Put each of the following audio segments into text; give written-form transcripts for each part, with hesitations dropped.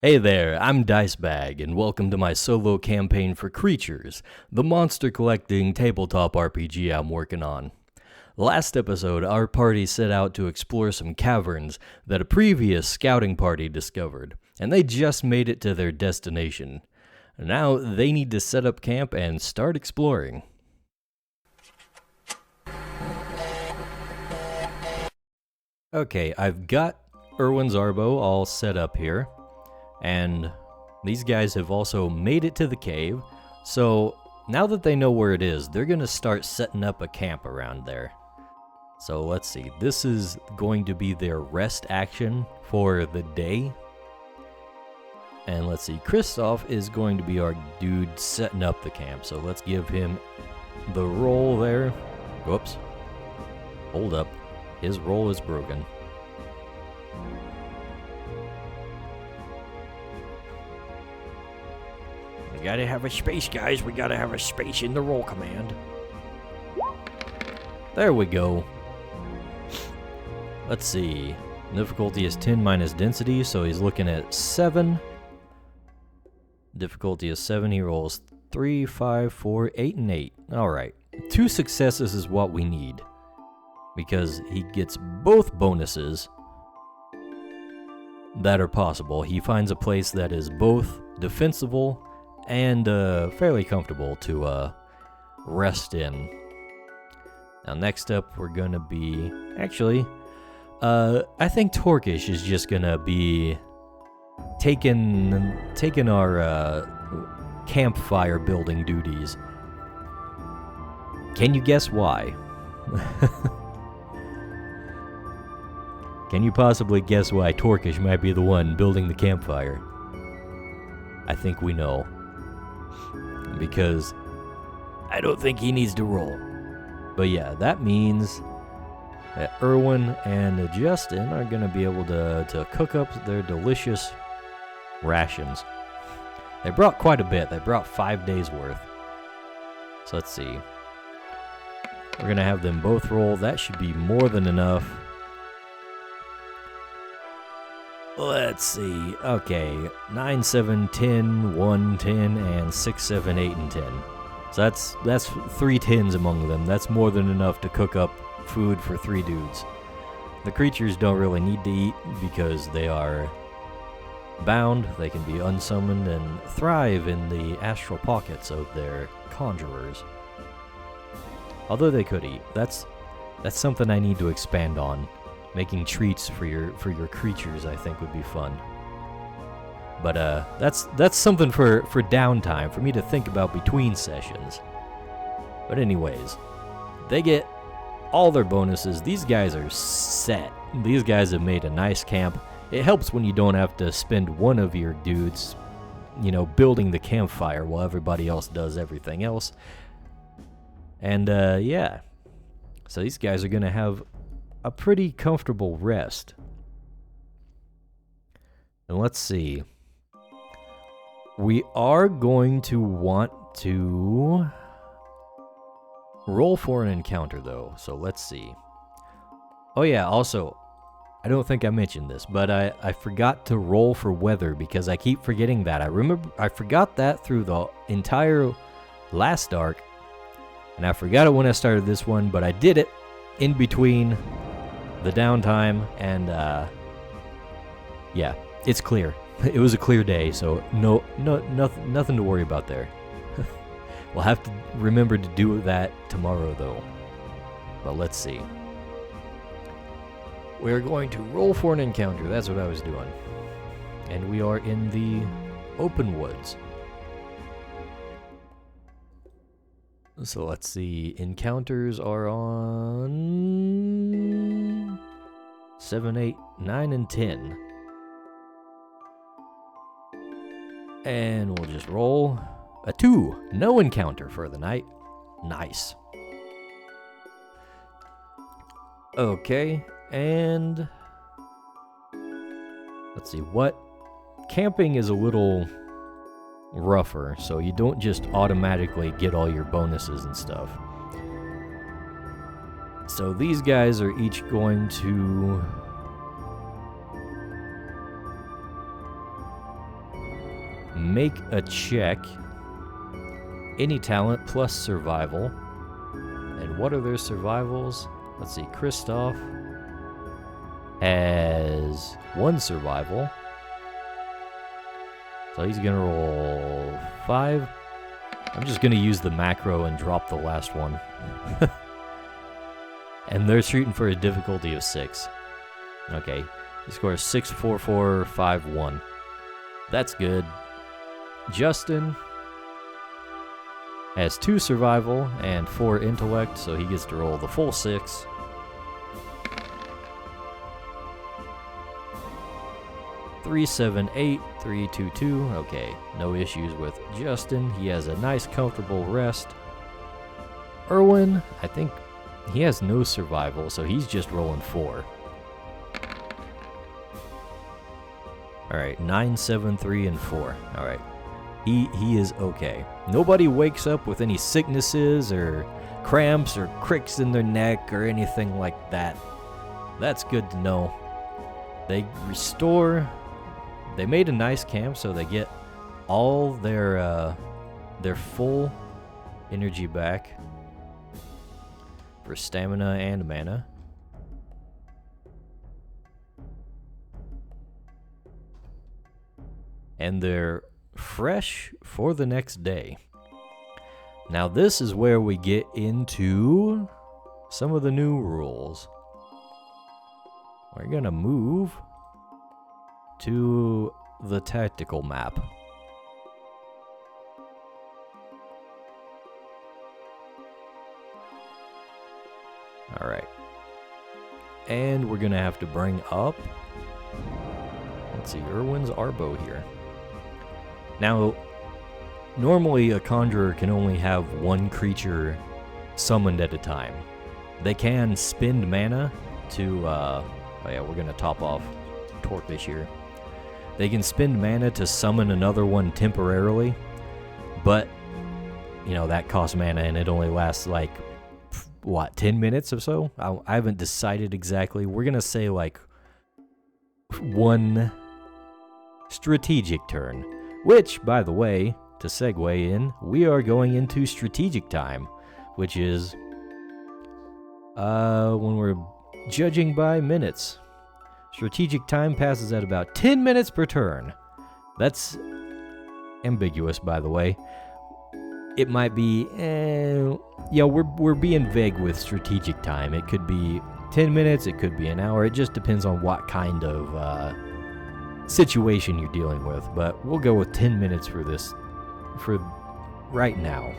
Hey there, I'm Dicebag, and welcome to my solo campaign for Crytures, the monster collecting tabletop RPG I'm working on. Last episode, our party set out to explore some caverns that a previous scouting party discovered, and they just made it to their destination. Now they need to set up camp and start exploring. Okay, I've got Irwin's Arbo all set up here. And these guys have also made it to the cave, so now that they know where it is, they're going to start setting up a camp around there. So let's see, this is going to be their rest action for the day. And let's see, Kristoff is going to be our dude setting up the camp, so let's give him the roll there. Whoops. Hold up, his roll is broken. We gotta have a space, guys. We gotta have a space in the roll command. There we go. Let's see. Difficulty is 10 minus density, so he's looking at 7. Difficulty is 7. He rolls 3, 5, 4, 8, and 8. Alright. 2 successes is what we need, because he gets both bonuses that are possible. He finds a place that is both defensible and fairly comfortable to rest in. Now next up we're gonna be, actually, I think Torkish is just gonna be taking our campfire building duties. Can you guess why? Can you possibly guess why Torkish might be the one building the campfire? I think we know. Because I don't think he needs to roll. But yeah, that means that Irwin and Justin are going to be able to cook up their delicious rations. They brought quite a bit. They brought 5 days worth. So let's see. We're going to have them both roll. That should be more than enough. Let's see. Okay, 9, 7, 10, 1, 10, and 6, 7, 8, and 10. So that's 3 10s among them. That's more than enough to cook up food for 3 dudes. The creatures don't really need to eat because they are bound. They can be unsummoned and thrive in the astral pockets of their conjurers. Although they could eat. That's something I need to expand on. Making treats for your creatures, I think, would be fun. But that's something for downtime, for me to think about between sessions. But anyways, they get all their bonuses. These guys are set. These guys have made a nice camp. It helps when you don't have to spend one of your dudes, building the campfire while everybody else does everything else. And yeah, so these guys are gonna have a pretty comfortable rest. And let's see. We are going to want to roll for an encounter, though. So let's see. Oh yeah, also, I don't think I mentioned this, but I forgot to roll for weather because I keep forgetting that. I forgot that through the entire last arc, and I forgot it when I started this one, but I did it in between the downtime, and yeah, it's clear. It was a clear day, so nothing to worry about there. We'll have to remember to do that tomorrow, though. But let's see. We're going to roll for an encounter. That's what I was doing. And we are in the open woods. So let's see. Encounters are on 7, 8, 9, and 10. And we'll just roll a 2. No encounter for the night. Nice. Okay, and let's see, what? Camping is a little rougher, so you don't just automatically get all your bonuses and stuff. So these guys are each going to make a check. Any talent plus survival. And what are their survivals? Let's see, Kristoff has 1 survival. So he's gonna roll 5. I'm just gonna use the macro and drop the last one. And they're shooting for a difficulty of 6. Okay, he scores 6, 4, 4, 5, 1. That's good. Justin has 2 survival and 4 intellect, so he gets to roll the full 6. Three, 7, 8, 3, 2, 2. Okay, no issues with Justin. He has a nice, comfortable rest. Erwin, I think he has no survival, so he's just rolling 4. Alright, 9, 7, 3, and 4. Alright. He is okay. Nobody wakes up with any sicknesses or cramps or cricks in their neck or anything like that. That's good to know. They restore. They made a nice camp, so they get all their full energy back for stamina and mana. And they're fresh for the next day. Now this is where we get into some of the new rules. We're gonna move to the tactical map. Alright. And we're gonna have to bring up, let's see, Erwin's Arbo here. Now, normally a conjurer can only have 1 creature summoned at a time. They can spend mana to, oh yeah, we're gonna top off Torquish here. They can spend mana to summon another one temporarily, but, you know, that costs mana and it only lasts like, what, 10 minutes or so? I haven't decided exactly. We're gonna say like 1 strategic turn. Which, by the way, to segue in, we are going into strategic time, which is when we're judging by minutes. Strategic time passes at about 10 minutes per turn. That's ambiguous, by the way. It might be, yeah, we're being vague with strategic time. It could be 10 minutes, it could be an hour. It just depends on what kind of situation you're dealing with, but we'll go with 10 minutes for this, for right now.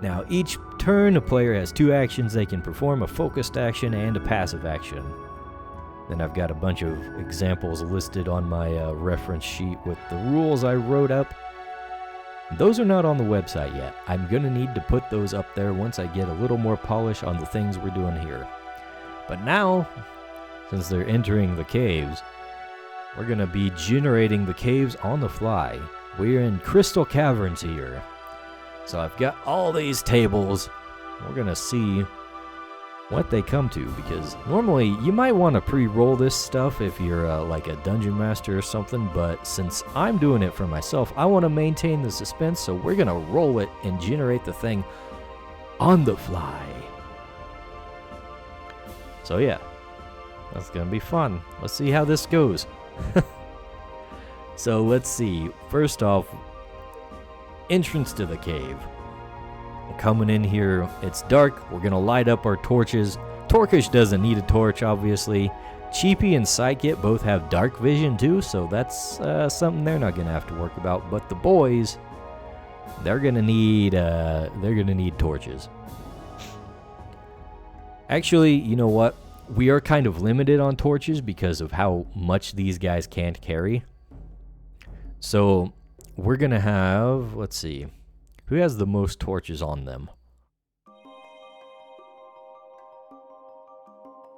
Now, each turn, a player has 2 actions. They can perform a focused action and a passive action. Then I've got a bunch of examples listed on my reference sheet with the rules I wrote up. Those are not on the website yet. I'm gonna need to put those up there once I get a little more polish on the things we're doing here. But now, since they're entering the caves, we're gonna be generating the caves on the fly. We're in Crystal Caverns here. So I've got all these tables. We're gonna see what they come to, because normally you might want to pre-roll this stuff if you're like a dungeon master or something, but since I'm doing it for myself, I want to maintain the suspense, so we're gonna roll it and generate the thing on the fly. So yeah, that's gonna be fun. Let's see how this goes. So let's see. First off, entrance to the cave. Coming in here, it's dark. We're gonna light up our torches. Torquish doesn't need a torch, obviously. Cheapy and Psykit both have dark vision too, so that's something they're not gonna have to work about. But the boys, they're gonna need torches. Actually, you know what? We are kind of limited on torches because of how much these guys can't carry. So we're gonna have, let's see, who has the most torches on them?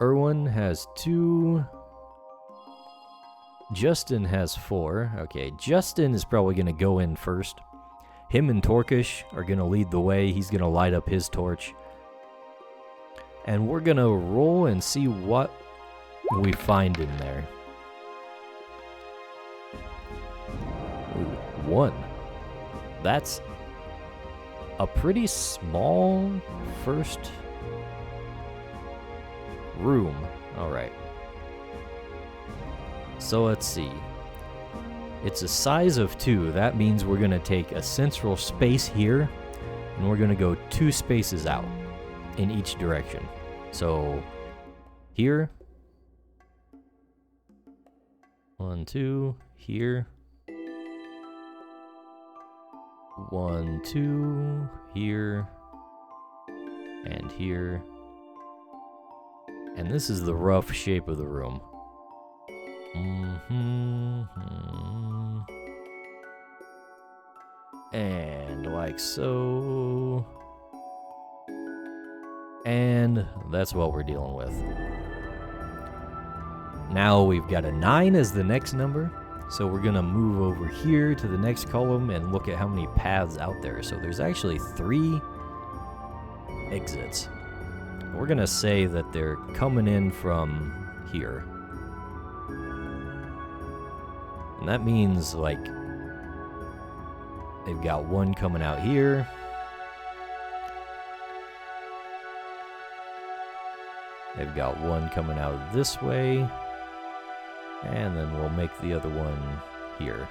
Erwin has 2. Justin has 4. Okay, Justin is probably going to go in first. Him and Torquish are going to lead the way. He's going to light up his torch. And we're going to roll and see what we find in there. Ooh, 1. That's a pretty small first room. Alright. So let's see. It's a size of 2. That means we're going to take a central space here, and we're going to go 2 spaces out in each direction. So here. 1, 2. Here. 1, 2. Here. And here. And this is the rough shape of the room. And like so. And that's what we're dealing with. Now we've got a 9 as the next number. So we're going to move over here to the next column and look at how many paths out there. So there's actually 3 exits. We're going to say that they're coming in from here. And that means, like, they've got 1 coming out here. They've got 1 coming out this way. And then we'll make the other one here.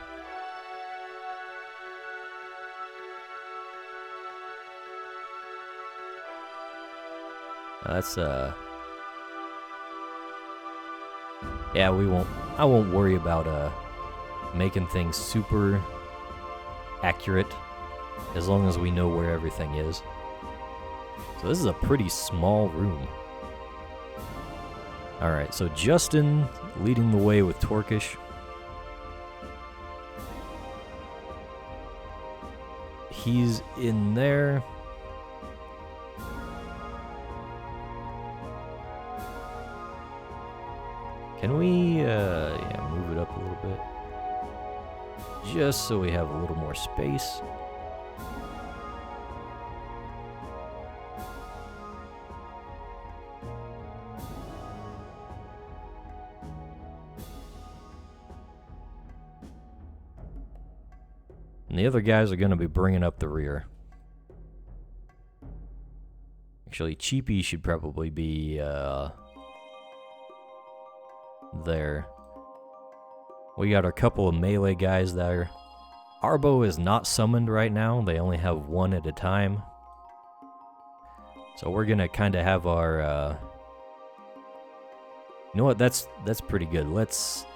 That's yeah, I won't worry about making things super accurate as long as we know where everything is. So this is a pretty small room. Alright, so Justin leading the way with Torkish. He's in there. Can we, yeah, move it up a little bit? Just so we have a little more space. And the other guys are going to be bringing up the rear. Actually, Cheapy should probably be, there. We got a couple of melee guys there. Arbo is not summoned right now. They only have 1 at a time. So we're going to kind of have our, you know what? That's pretty good. Let's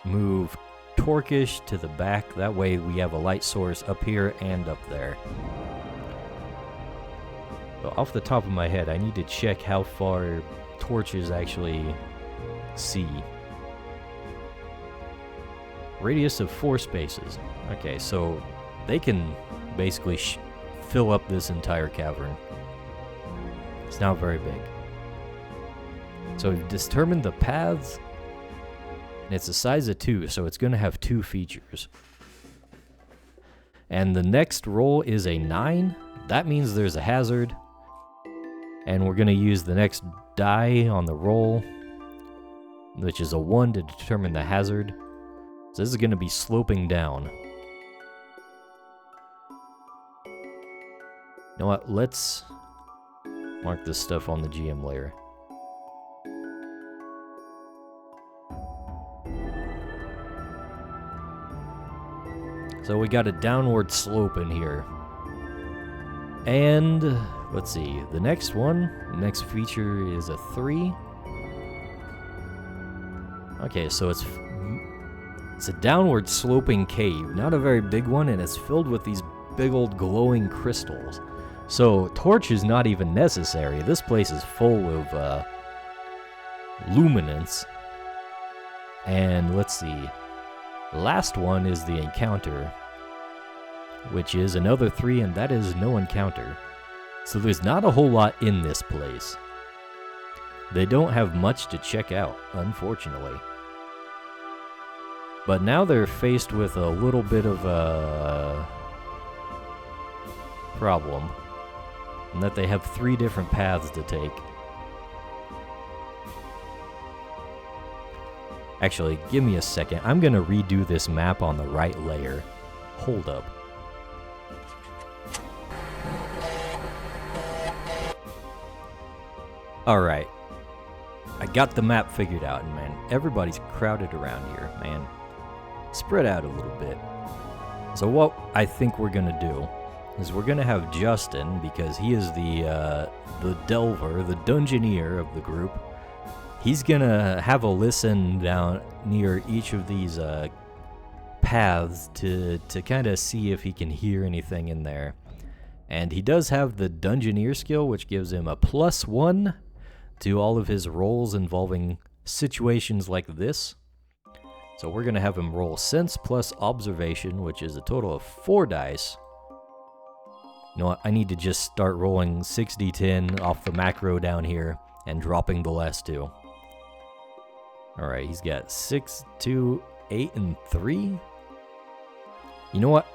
move Torkish to the back. That way we have a light source up here and up there. So off the top of my head, I need to check how far torches actually see. Radius of 4 spaces. Okay, so they can basically fill up this entire cavern. It's not very big. So we've determined the paths. And it's a size of 2, so it's going to have 2 features. And the next roll is a 9. That means there's a hazard. And we're going to use the next die on the roll, which is a 1 to determine the hazard. So this is going to be sloping down. You know what? Let's mark this stuff on the GM layer. So we got a downward slope in here. And let's see, the next next feature is a 3. Okay, so it's a downward sloping cave, not a very big one, and it's filled with these big old glowing crystals. So torch is not even necessary. This place is full of luminance. And let's see, last one is the encounter, which is another 3, and that is no encounter. So there's not a whole lot in this place. They don't have much to check out, unfortunately. But now they're faced with a little bit of a problem, in that they have 3 different paths to take. Actually, give me a second. I'm going to redo this map on the right layer, Hold up. Alright. I got the map figured out, and man, everybody's crowded around here, man. Spread out a little bit. So what I think we're gonna do is we're gonna have Justin, because he is the delver, the dungeoneer of the group. He's gonna have a listen down near each of these paths to kind of see if he can hear anything in there. And he does have the dungeoneer skill, which gives him a +1 to all of his rolls involving situations like this. So we're gonna have him roll sense plus observation, which is a total of 4 dice. You know what? I need to just start rolling 6d10 off the macro down here and dropping the last 2. Alright, he's got 6, 2, 8, and 3. You know what?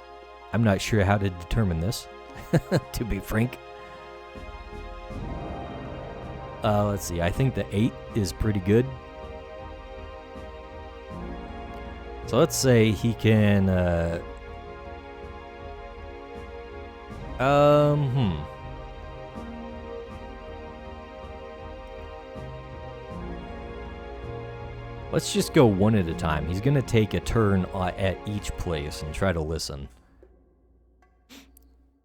I'm not sure how to determine this, to be frank. Let's see, I think the 8 is pretty good. So let's say he can, Let's just go one at a time. He's gonna take a turn at each place and try to listen.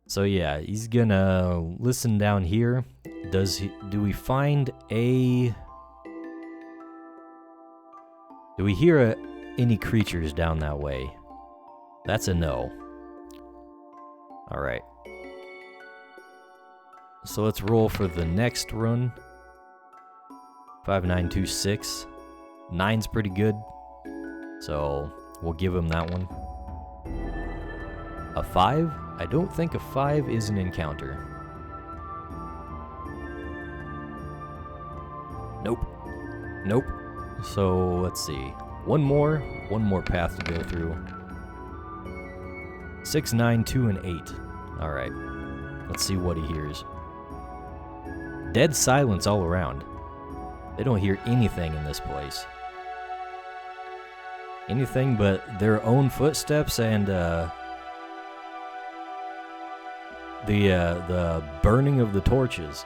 So yeah, he's gonna listen down here. Do we find a... Do we hear any creatures down that way? That's a no. Alright. So let's roll for the next run. 5, 9, 2, 6. 9's pretty good. So we'll give him that one. A 5? I don't think a 5 is an encounter. Nope. Nope. So let's see. One more path to go through. 6, 9, 2, and 8. Alright. Let's see what he hears. Dead silence all around. They don't hear anything in this place. Anything but their own footsteps and the burning of the torches.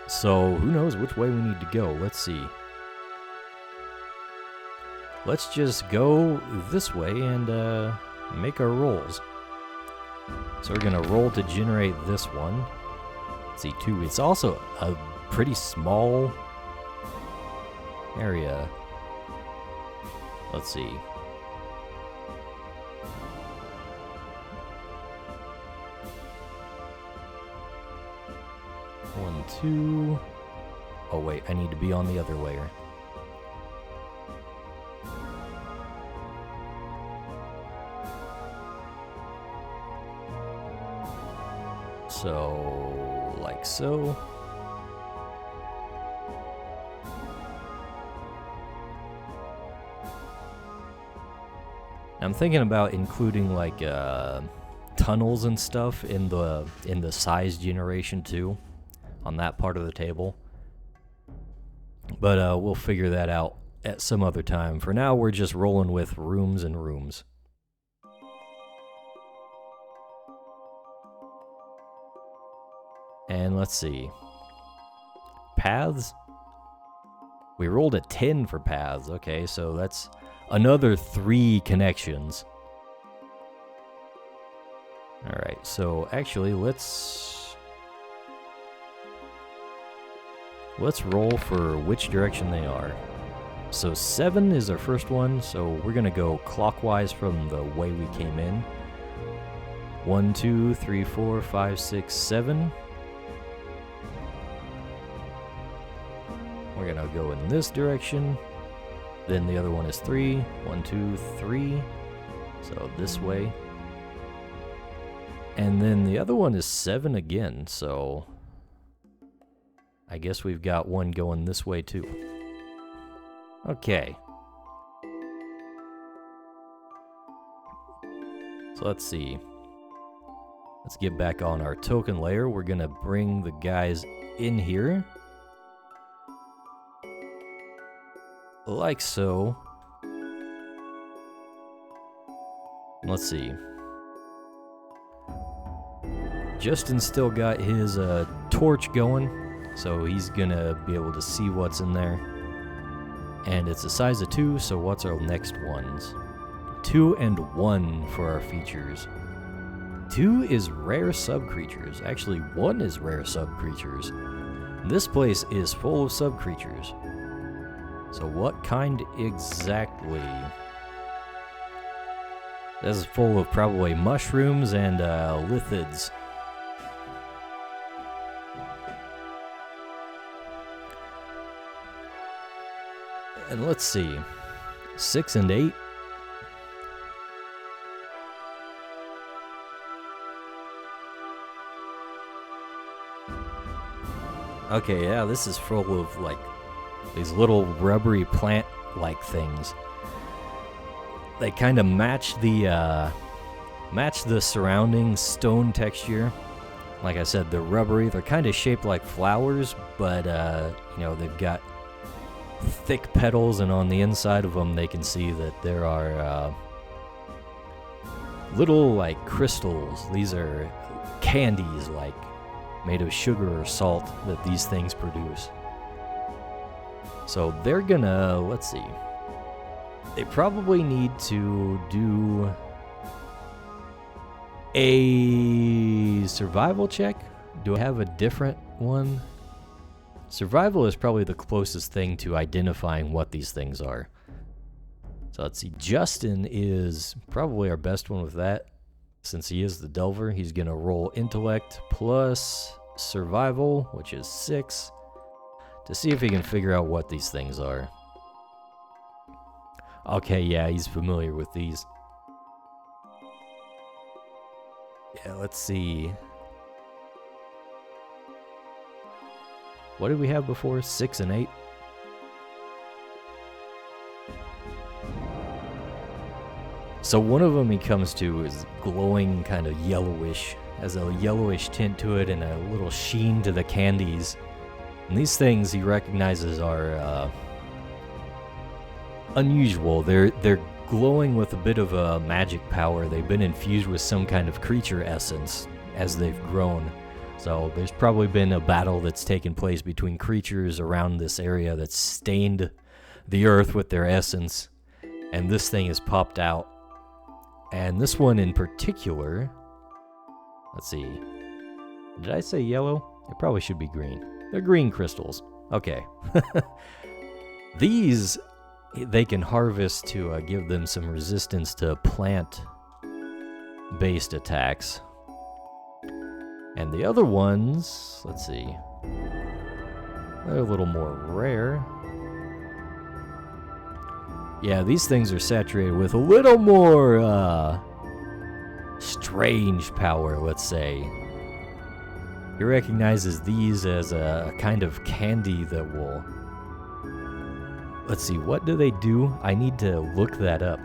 So who knows which way we need to go. Let's see. Let's just go this way and make our rolls. So we're gonna roll to generate this one. Let's see, 2. It's also a pretty small area. Let's see. One, 2. Oh wait, I need to be on the other layer. So, like so. I'm thinking about including like tunnels and stuff in the size generation too, on that part of the table. But we'll figure that out at some other time. For now, we're just rolling with rooms and rooms. And let's see. Paths? We rolled a 10 for paths. Okay, so that's another 3 connections. Alright, so actually let's roll for which direction they are. So 7 is our first one, so we're gonna go clockwise from the way we came in. 1, 2, 3, 4, 5, 6, 7. We're gonna go in this direction. Then the other one is 3. 1, 2, 3. So this way. And then the other one is 7 again, so I guess we've got one going this way too. Okay. So let's see. Let's get back on our token layer. We're gonna bring the guys in here. Like so. Let's see. Justin still got his torch going, so he's gonna be able to see what's in there. And it's a size of 2, so what's our next ones? 2 and 1 for our features. 2 is rare sub-creatures. Actually, 1 is rare sub-creatures. This place is full of sub-creatures. So what kind exactly? This is full of probably mushrooms and lithids. And let's see, 6 and 8. Okay, yeah, this is full of like these little rubbery plant-like things. They kind of match the surrounding stone texture. Like I said, they're rubbery. They're kind of shaped like flowers, but you know, they've got thick petals, and on the inside of them they can see that there are little like crystals. These are candies like made of sugar or salt that these things produce. So they're gonna, let's see, they probably need to do a survival check. Do I have a different one? Survival is probably the closest thing to identifying what these things are. So let's see, Justin is probably our best one with that. Since he is the Delver, he's going to roll Intellect plus Survival, which is 6, to see if he can figure out what these things are. Okay, yeah, he's familiar with these. Yeah, let's see. What did we have before? 6 and 8? So one of them he comes to is glowing, kind of yellowish, has a yellowish tint to it and a little sheen to the candies. And these things he recognizes are unusual. They're glowing with a bit of a magic power. They've been infused with some kind of creature essence as they've grown. So there's probably been a battle that's taken place between creatures around this area that's stained the earth with their essence, and this thing has popped out. And this one in particular, let's see, did I say yellow? It probably should be green. They're green crystals. Okay. These, they can harvest to give them some resistance to plant-based attacks. And the other ones, let's see, they're a little more rare. Yeah, these things are saturated with a little more strange power, let's say. He recognizes these as a kind of candy that will... Let's see, what do they do? I need to look that up.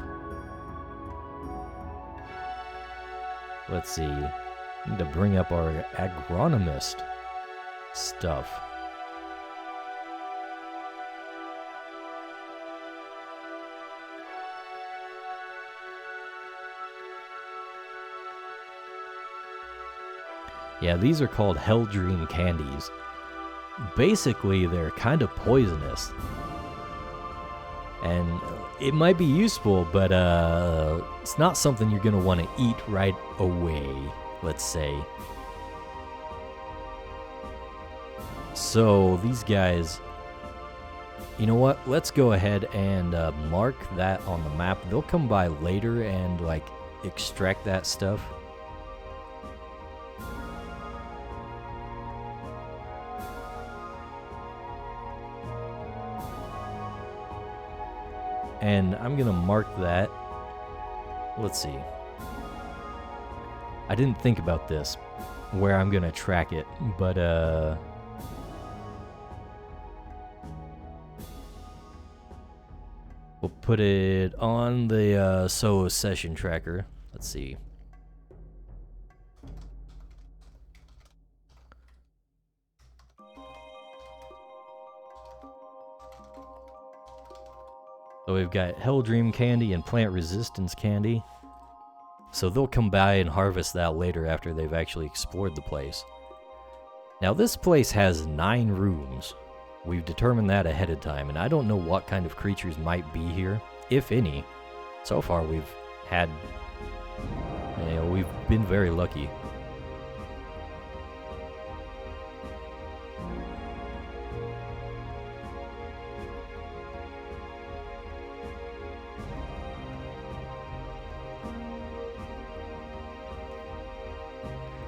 Let's see. I need to bring up our agronomist stuff. Yeah, these are called Hell Dream candies. Basically, they're kind of poisonous. And it might be useful, but it's not something you're going to want to eat right away, let's say. So these guys, you know what? Let's go ahead and mark that on the map. They'll come by later and like extract that stuff. And I'm gonna mark that. Let's see. I didn't think about this, where I'm gonna track it, but we'll put it on the solo session tracker. Let's see. So we've got Hell Dream candy and plant resistance candy. So they'll come by and harvest that later after they've actually explored the place. Now this place has 9 rooms. We've determined that ahead of time, and I don't know what kind of creatures might be here, if any. So far we've had, we've been very lucky.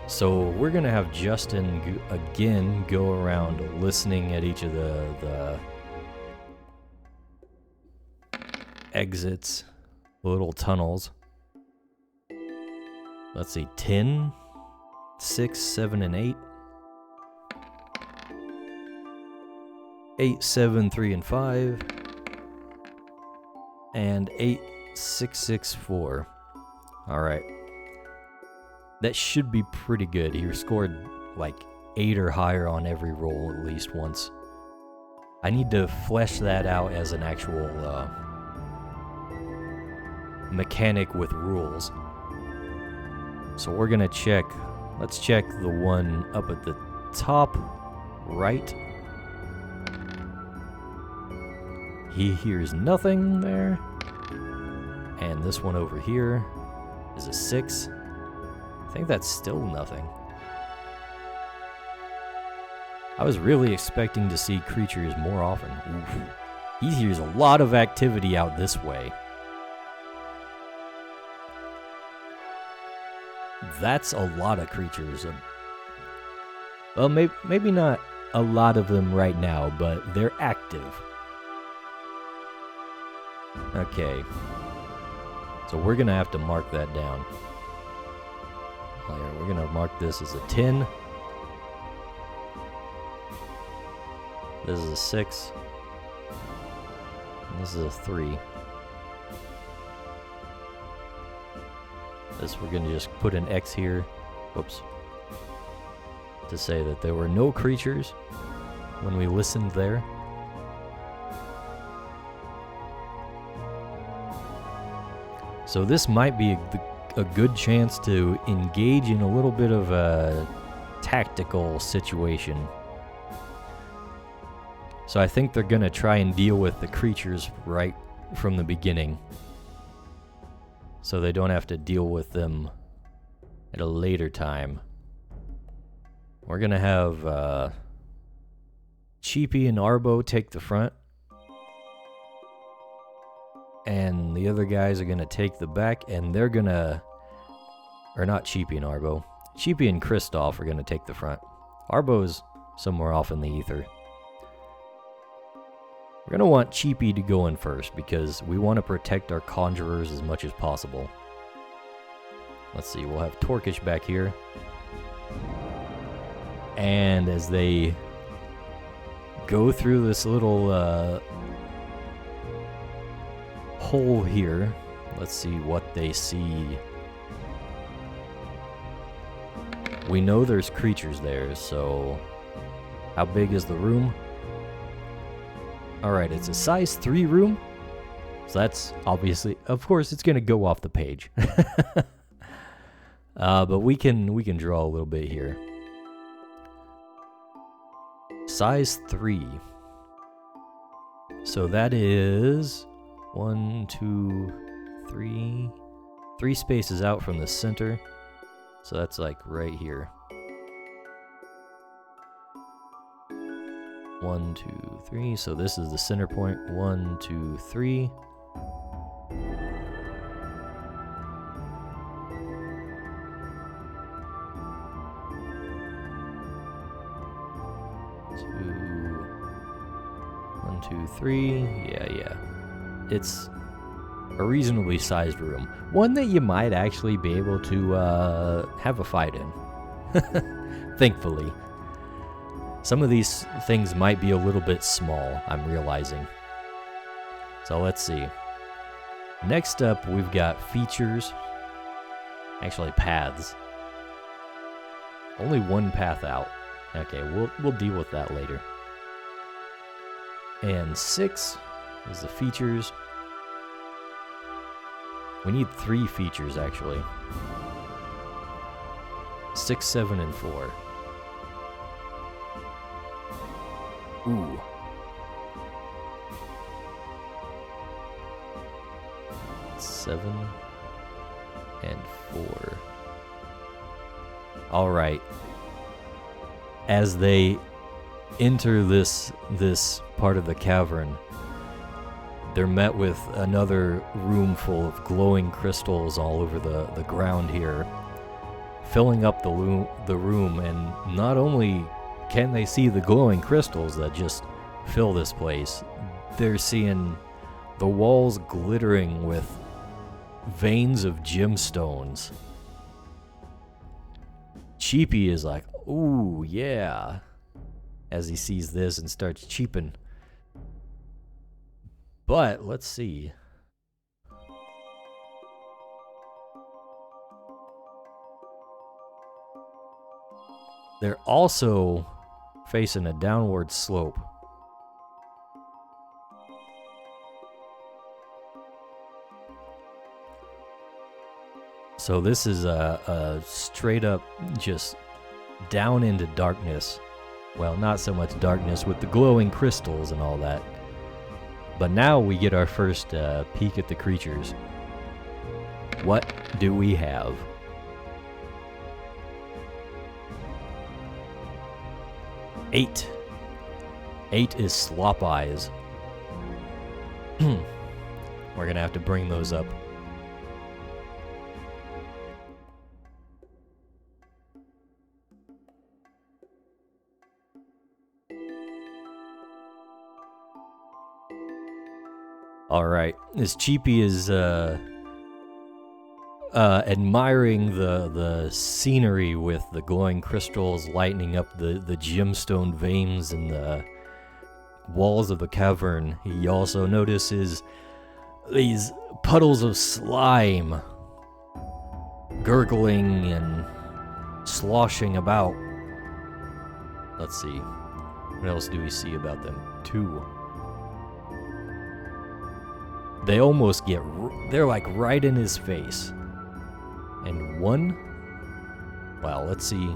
So we're gonna have Justin again go around listening at each of the exits, little tunnels. Let's see, 10, 6, 7, and 8. 8, 7, 3, and 5. And 8, 6, 6, 4. Alright. That should be pretty good. He scored like 8 or higher on every roll at least once. I need to flesh that out as an actual mechanic with rules. So we're gonna check. Let's check the one up at the top right. He hears nothing there. And this one over here is a 6. I think that's still nothing. I was really expecting to see creatures more often. Oof. He hears a lot of activity out this way. That's a lot of creatures. Well, maybe not a lot of them right now, but they're active. Okay. So we're gonna have to mark that down. We're gonna mark this as a 10. This is a 6. And this is a 3. This we're gonna just put an X here. Whoops. To say that there were no creatures when we listened there. So this might be a good chance to engage in a little bit of a tactical situation. So I think they're gonna try and deal with the creatures right from the beginning, so they don't have to deal with them at a later time. We're gonna have Cheapy and Arbo take the front, and the other guys are gonna take the back, and they're gonna, or not Cheapy and Arbo, Cheapy and Kristoff are gonna take the front. Arbo's somewhere off in the ether. We're gonna want Cheapy to go in first because we want to protect our conjurers as much as possible. Let's see, we'll have Torkish back here. And as they go through this little hole here, let's see what they see. We know there's creatures there, so how big is the room? Alright, it's a size 3 room. So that's obviously, of course, it's going to go off the page. But we can draw a little bit here. Size 3. So that is 1, 2, 3. 3 spaces out from the center. So that's like right here. 1, 2, 3. So this is the center point. 1, 2, 3. One, two, 3. Yeah. It's a reasonably sized room. One that you might actually be able to have a fight in. Thankfully. Some of these things might be a little bit small, I'm realizing. So let's see. Next up, we've got features. Actually, paths. Only one path out. Okay, we'll deal with that later. And 6 is the features. We need 3 features, actually. 6, 7, and 4. Ooh. Seven and 4. All right. As they enter this part of the cavern, they're met with another room full of glowing crystals all over the ground here, filling up the room. And not only can they see the glowing crystals that just fill this place, they're seeing the walls glittering with veins of gemstones. Cheapy is like, ooh, yeah, as he sees this and starts cheeping. But let's see. They're also facing a downward slope. So this is a straight up just down into darkness. Well, not so much darkness with the glowing crystals and all that. But now we get our first peek at the creatures. What do we have? Eight is Slop Eyes. We're gonna have to bring those up. Alright, as Cheapy is admiring the scenery with the glowing crystals lightening up the gemstone veins in the walls of the cavern, he also notices these puddles of slime gurgling and sloshing about. Let's see, what else do we see about them? 2. They almost get, they're like right in his face. And 1, well, let's see.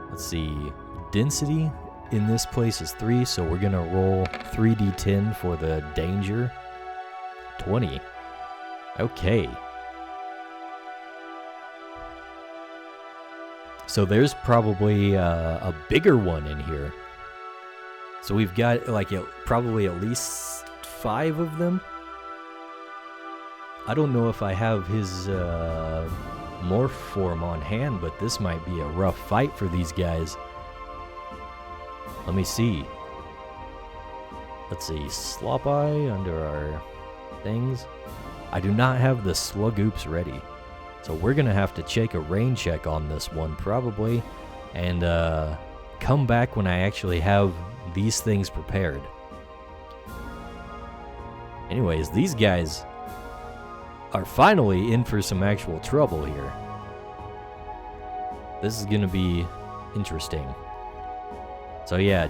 Let's see, density in this place is 3, so we're gonna roll 3d10 for the danger. 20. Okay. So there's probably a bigger one in here. So we've got like probably at least 5 of them. I don't know if I have his morph form on hand, but this might be a rough fight for these guys. Let me see. Let's see, Slop Eye under our things. I do not have the Slugoops ready. So we're gonna have to take a rain check on this one probably, and come back when I actually have these things prepared. Anyways, these guys are finally in for some actual trouble here. This is gonna be interesting. So yeah,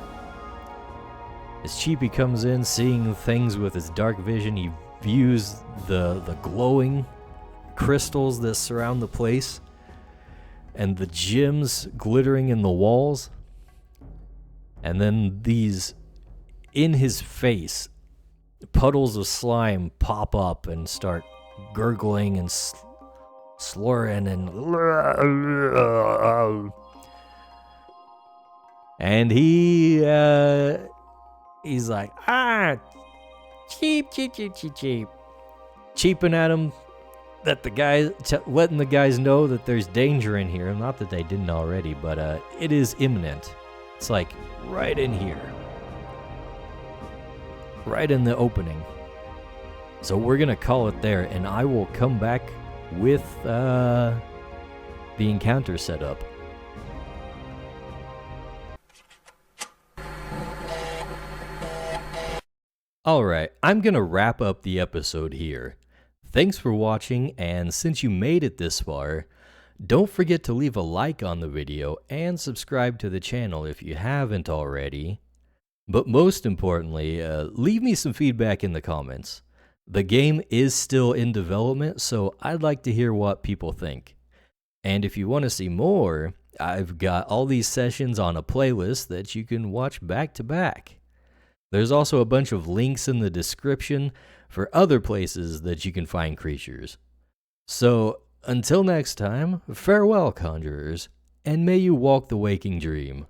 as Cheapy comes in, seeing things with his dark vision, he views the glowing crystals that surround the place and the gems glittering in the walls. And then these, in his face, puddles of slime pop up and start gurgling and slurring and he's like, cheaping at him, that the guys, letting the guys know that there's danger in here. Not that they didn't already, but it is imminent. It's like right in here, right in the opening. So we're gonna call it there, and I will come back with the encounter setup. Alright, I'm gonna wrap up the episode here. Thanks for watching, and since you made it this far, don't forget to leave a like on the video and subscribe to the channel if you haven't already. But most importantly, leave me some feedback in the comments. The game is still in development, so I'd like to hear what people think. And if you want to see more, I've got all these sessions on a playlist that you can watch back to back. There's also a bunch of links in the description for other places that you can find creatures. So, until next time, farewell, conjurers, and may you walk the waking dream.